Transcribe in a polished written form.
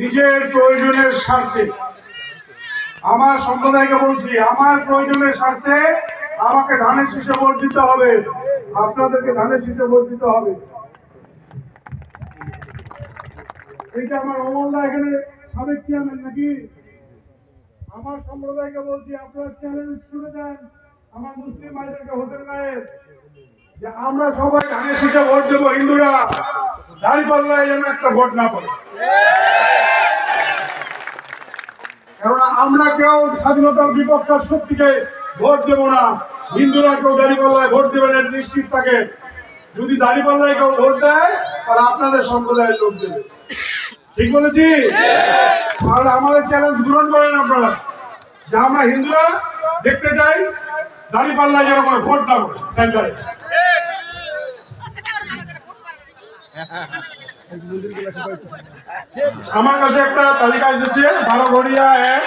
নিজের প্রয়োজনের স্বার্থে, আমার সম্প্রদায়কে বলছি, আমার প্রয়োজনের স্বার্থে আমাকে ধানের শীষে ভোট দিতে হবে, আপনাদেরকে ধানের শীষে ভোট দিতে হবে। এইটা আমার অমলদা এখানে সাবেক চেয়ারম্যান নাকি? আমার সম্প্রদায়কে বলছি, আপনারা চ্যালেঞ্জ শুনে দেন আমার মুসলিম ভাইদেরকে, হোসেন গায়েব, যে আমরা সবাই ধানের শীষে ভোট দেবো, হিন্দুরা দাঁড়িপাল্লায় যেন একটা ভোট না পড়ে। কেননা আমরা কেউ স্বাধীনতার বিপক্ষের শক্তিকে ভোট দেব না, হিন্দুরা কেউ দাঁড়িপাল্লায় ভোট দেবে না নিশ্চিত থাকে। যদি দাঁড়িপাল্লায় কেউ ভোট দেয় তাহলে আপনাদের সম্প্রদায়ের লোক দেবে। ঠিক বলেছি? তাহলে আমাদের চ্যালেঞ্জ পূরণ করেন আপনারা, যে আমরা হিন্দুরা দেখতে চাই দাঁড়িপাল্লায় যেন কোনো ভোট না করে সেন্টারে। আমার কাছে একটা তালিকা এসেছে, 12 ঘড়িয়া 1